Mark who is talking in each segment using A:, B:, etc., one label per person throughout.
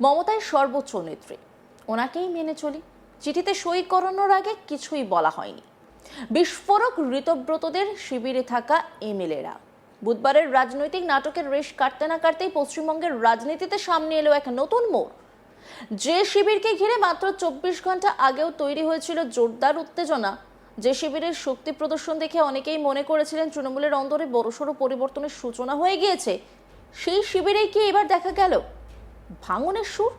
A: মমতাই সর্বোচ্চ নেত্রী, ওনাকেই মেনে চলি। চিঠিতে সই করানোর আগে কিছুই বলা হয়নি। বিস্ফোরক ঋতব্রতদের শিবিরে থাকা এমএলএরা। বুধবারের রাজনৈতিক নাটকের রেশ কাটতে না কাটতেই পশ্চিমবঙ্গের রাজনীতিতে সামনে এলো এক নতুন মোড়। যে শিবিরকে ঘিরে মাত্র 24 ঘন্টা আগেও তৈরি হয়েছিল জোরদার উত্তেজনা, যে শিবিরের শক্তি প্রদর্শন দেখে অনেকেই মনে করেছিলেন তৃণমূলের অন্দরে বড়সড় পরিবর্তনের সূচনা হয়ে গিয়েছে, সেই শিবিরেই কি এবার দেখা গেল ভাঙনের সুর?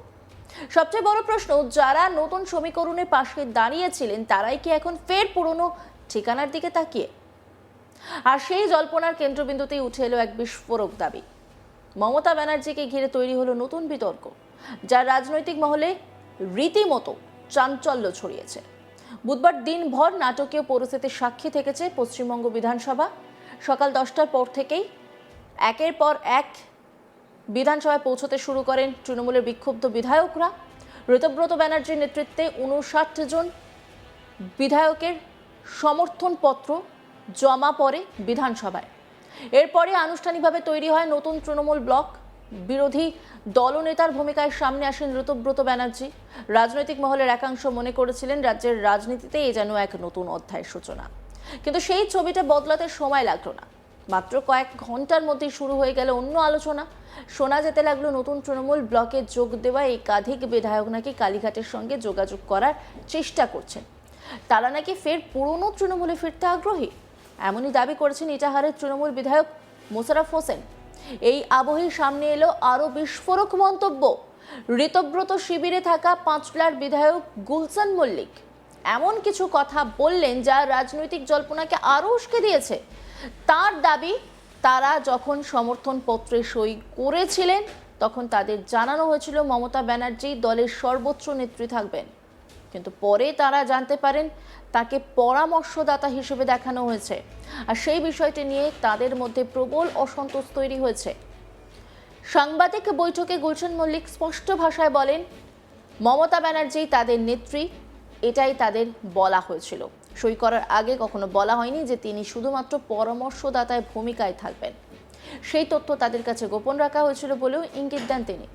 A: সবচেয়ে বড় প্রশ্ন, যারা নতুন সমীকরণের পাশে দাঁড়িয়েছিলেন তারাই কি এখন ফের পুরনো ঠিকানার দিকে তাকিয়ে? আর সেই জল্পনার কেন্দ্রবিন্দুতেই উঠে এলো এক বিস্ফোরক দাবি। মমতা ব্যানার্জিকে ঘিরে তৈরি হলো নতুন বিতর্ক, যা রাজনৈতিক মহলে রীতিমতো চাঞ্চল্য ছড়িয়েছে। বুধবার দিনভর নাটকীয় পরিস্থিতির সাক্ষী থেকেছে পশ্চিমবঙ্গ বিধানসভা। সকাল 10টার পর থেকেই একের পর এক বিধানসভায় পৌঁছতে শুরু করেন তৃণমূলের বিক্ষুব্ধ বিধায়করা। ঋতব্রত ব্যানার্জির নেতৃত্বে 59 জন বিধায়কের সমর্থনপত্র জমা পড়ে বিধানসভায়। এরপরে আনুষ্ঠানিকভাবে তৈরি হয় নতুন তৃণমূল ব্লক। বিরোধী দলনেতার ভূমিকায় সামনে আসেন ঋতব্রত ব্যানার্জি। রাজনৈতিক মহলের একাংশ মনে করেছিলেন রাজ্যের রাজনীতিতে এ যেন এক নতুন অধ্যায়ের সূচনা। কিন্তু সেই ছবিটা বদলাতে সময় লাগলো না। মাত্র কয়েক ঘন্টার মধ্যেই শুরু হয়ে গেল অন্য আলোচনা। শোনা যেতে লাগলো নতুন তৃণমূল ব্লকে যোগ দেওয়া একাধিক বিধায়ক নাকি কালীঘাটের সঙ্গে যোগাযোগ করার চেষ্টা করছেন। তারা নাকি ফের পুরনো তৃণমূলে ফিরতে আগ্রহী, এমনই দাবি করেছেন ইটাহারের তৃণমূল বিধায়ক মোশাররফ হোসেন। এই আবহেই সামনে এলো আরও বিস্ফোরক মন্তব্য। ঋতব্রত শিবিরে থাকা পাঁচলার বিধায়ক গুলশান মল্লিক এমন কিছু কথা বললেন যা রাজনৈতিক জল্পনাকে আরও উস্কে দিয়েছে। তার দাবি, তারা যখন সমর্থনপত্রে সই করেছিলেন তখন তাদের জানানো হয়েছিল মমতা ব্যানার্জি দলের সর্বোচ্চ নেত্রী থাকবেন, কিন্তু পরে তারা জানতে পারেন তাকে পরামর্শদাতা হিসেবে দেখানো হয়েছে। আর সেই বিষয়টি নিয়ে তাদের মধ্যে প্রবল অসন্তোষ তৈরি হয়েছে। সাংবাদিক বৈঠকে গুলশান মল্লিক স্পষ্ট ভাষায় বলেন, মমতা ব্যানার্জি তাদের নেত্রী, এটাই তাদের বলা হয়েছিল। সই করার আগে কখনো বলা হয়নি যে তিনি শুধুমাত্র পরামর্শদাতার ভূমিকায় থাকবেন। সেই তথ্য তাদের কাছে গোপন রাখা হয়েছিল বলেও ইঙ্গিত দেন তিনি।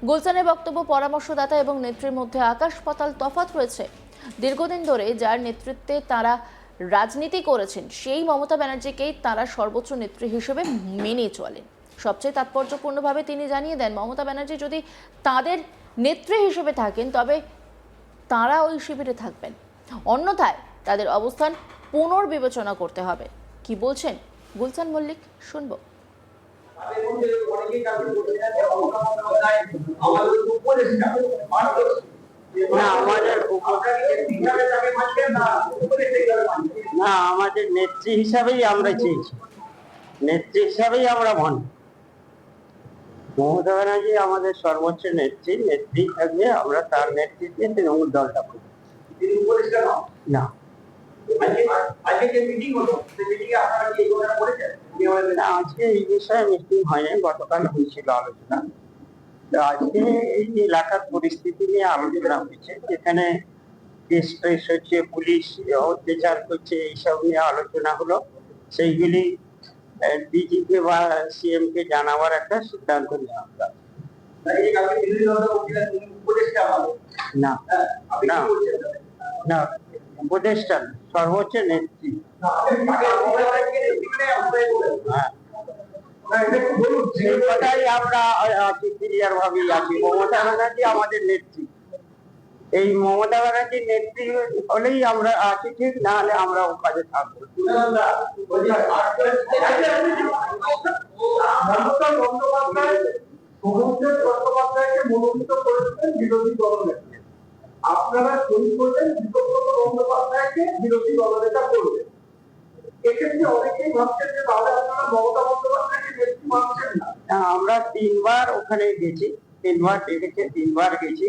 A: গুলশানের বক্তব্য, পরামর্শদাতা এবং নেত্রীর মধ্যে আকাশ পাতাল তফাৎ রয়েছে। দীর্ঘদিন ধরে যার নেতৃত্বে তারা রাজনীতি করেছেন সেই মমতা ব্যানার্জিকেই তারা সর্বোচ্চ নেত্রী হিসেবে মেনে চলেন। সবচেয়ে তাৎপর্যপূর্ণভাবে তিনি জানিয়ে দেন, মমতা ব্যানার্জি যদি তাদের নেত্রী হিসেবে থাকেন তবে তারা ওই শিবিরে থাকবেন, অন্যথায় তাদের অবস্থান পুনর্বিবেচনা করতে হবে। কি বলছেন গুলশান মল্লিক, শুনবো।
B: না, আমাদের নেত্রী হিসাবেই আমরা চেয়েছি, নেত্রী হিসাবেই আমরা মানি। মমতা ব্যানার্জি আমাদের সর্বোচ্চ নেত্রী, নেত্রী থাকবে, আমরা তার নেতৃত্বে তৃণমূল দলটা করি না। আজকে এই বিষয়ে মিটিং হয়নি, গতকাল হয়েছিল আলোচনা। তো আজকে এই এলাকার পরিস্থিতি নিয়ে আলোচনা হয়েছে, যেখানে হচ্ছে, পুলিশ অত্যাচার করছে, এইসব নিয়ে আলোচনা হলো। সেইগুলি ডিজিপি বা সিএম কে জানাবার একটা সিদ্ধান্ত নেওয়া হলো। না না না, উপদেষ্টা সর্বোচ্চ নেত্রী। কথাই আমরা আছি, ক্লিয়ার ভাবেই আছি, মমতা ব্যানার্জি আমাদের নেত্রী। এই মমতা ব্যানার্জির নেত্রী হলেই আমরা আছি ঠিক, না হলে আমরা ও কাজে থাকবো। মনোনীত করেছিলেন বিরোধী দলনেত্রী, আপনারা সই করলেন ঋতব্রত বন্দ্যোপাধ্যায়কে বিরোধী দলনেতা করবেন। এক্ষেত্রে অনেকেই ভাবছেন যে তাহলে আপনারা মমতা বন্দ্যোপাধ্যায়কে নেত্রী মানছেন না। আমরা 3 বার ওখানে গেছি, 3 বার ডেকেছে, 3 বার গেছি,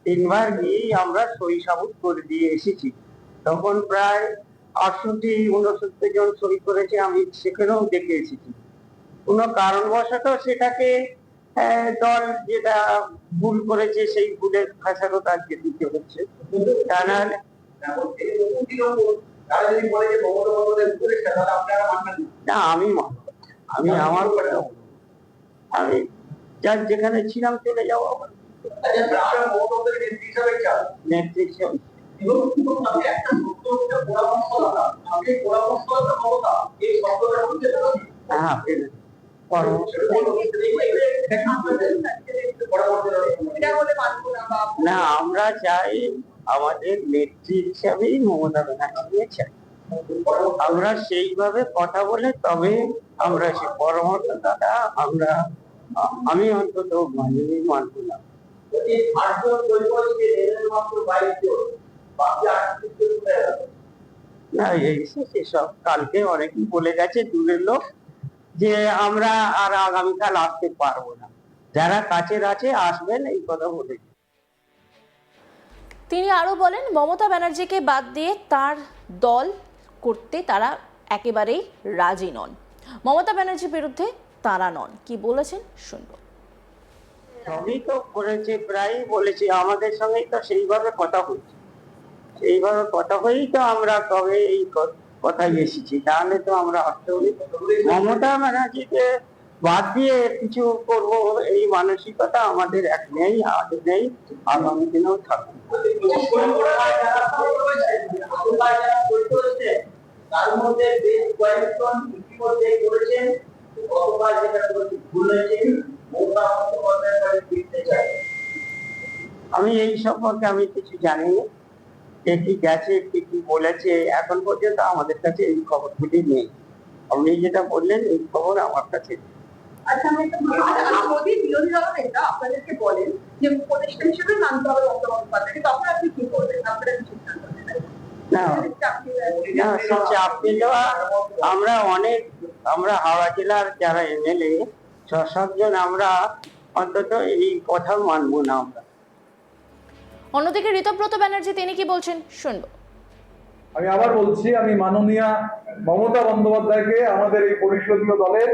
B: 3 বার গিয়েই আমরা সই সাবুত করে দিয়ে এসেছি। তখন প্রায় 68-69 জন সই করেছে, আমি সেখানেও দেখে এসেছি। কোনো কারণবশত সেটাকে দল যেটা ভুল করেছে সেই ভুলের খাসারত আজকে দিতে হচ্ছে। তা নাহলে না, আমি আমার আমি যার যেখানে ছিলাম চলে যাবো। আচ্ছা, আপনারা মমতা বন্দ্যোপাধ্যায়ের নেত্রী হিসাবে চান।
C: নেত্রী হিসেবে।
B: এবং আমি একটা সত্য একটা পরামর্শদাতা, আমি পরামর্শদাতা মমতা এই শব্দটা শুনতে পাচ্ছি।
C: হ্যাঁ, পরামর্শ না, আমরা চাই আমাদের নেত্রী হিসাবেই মমতা ব্যানার্জিকে চাই। আমরা সেইভাবে কথা বলে তবে আমরা সে পরামর্শদাতা আমরা আমি অন্তত মানব না। না, এই সব কালকে অনেকেই বলে গেছে দূরের লোক যে আমরা আর আগামীকাল আসতে পারবো না, যারা কাছের আছে আসবেন এই কথা বলে।
A: তিনি আরো বলেন, মমতা ব্যানার্জিকে বাদ দিয়ে তার দল করতে তারা একেবারেই রাজি নন। মমতা ব্যানার্জির বিরুদ্ধে তারা নন, কি বলেছেন শুনবো।
C: সবই তো করেছে, প্রায় বলেছি, আমাদের সঙ্গেই তো সেইভাবে কথা হচ্ছে, সেইভাবে কথা হয়েই তো আমরা তবে এই কথায় এসেছি, তাহলে তো আমরা আসতে হলে মমতা ব্যানার্জিকে বাদ দিয়ে কিছু করব এই মানসিকতা আমাদের এক নেই, আগে নেই, আগামী দিনেও থাকবে।
B: তার মধ্যে বেশ কয়েকজন ইতিমধ্যে করেছেন, গতকাল যেটা ভুল হয়েছে মমতা বন্দ্যোপাধ্যায়ের বাড়ি ফিরতে চায়।
C: আমি এই সম্পর্কে আমি কিছু জানি না, কে কি গেছে, কে কি বলেছে, এখন পর্যন্ত আমাদের কাছে এই খবরগুলি নেই। আপনি যেটা বললেন এই খবর আমার কাছে নেই।
D: আচ্ছা, আমি একটা মোদী বিরোধী দলনেতা আপনাদেরকে বলেন যে উপদেষ্টা হিসেবে মানতে হবে মমতা বন্দ্যোপাধ্যায়কে, তখন আপনি কি করবেন? আপনারা কি সিদ্ধান্ত নেবেন?
C: না না, সে চাপ দিল। আমরা হাওড়া জেলার যারা এমএলএ 6-7 জন আমরা অন্তত এই কথা মানবো না আমরা।
A: অন্যদিকে ঋতব্রত ব্যানার্জি তিনি কি বলছেন শুনবো।
E: আমি আবার বলছি, আমি মাননীয়া মমতা বন্দ্যোপাধ্যায়কে আমাদের এই পরিষদীয় দলের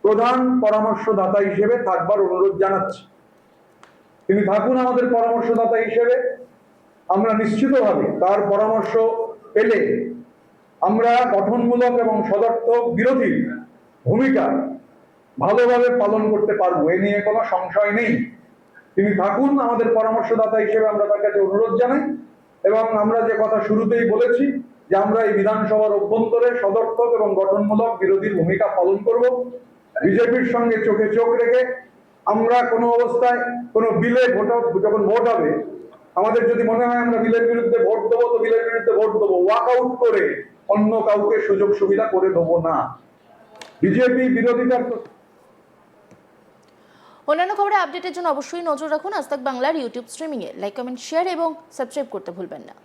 E: প্রধান পরামর্শদাতা হিসেবে থাকবার অনুরোধ জানাচ্ছি। তিনি থাকুন আমাদের পরামর্শদাতা হিসেবে। আমরা নিশ্চিতভাবে তার পরামর্শ পেলে আমরা গঠনমূলক এবং সদর্থক বিরোধী ভূমিকা ভালোভাবে পালন করতে পারবো, এ নিয়ে কোনো সংশয় নেই। তিনি থাকুন আমাদের পরামর্শদাতা হিসেবে, আমরা তার কাছে অনুরোধ জানাই। এবং আমরা যে কথা শুরুতেই বলেছি যে আমরা এই বিধানসভার অভ্যন্তরে সদর্থক এবং গঠনমূলক বিরোধী ভূমিকা পালন করব। বিজেপির সঙ্গে চোখে চোখ রেখে আমরা কোনো অবস্থায় কোনো বিলে যখন ভোট হবে, আমাদের যদি মনে হয় আমরা বিলের বিরুদ্ধে ভোট দেবো তো বিলের বিরুদ্ধে ভোট দেবো, ওয়াক আউট করে অন্য কাউকে সুযোগ সুবিধা করে দেবো না। বিজেপি বিরোধিতার
A: অন্যান্য খবরে আপডেটের জন্য অবশ্যই নজর রাখুন আজ তাক বাংলার ইউটিউব স্ট্রিমিংয়ে। লাইক, কমেন্ট, শেয়ার এবং সাবস্ক্রাইব করতে ভুলবেন না।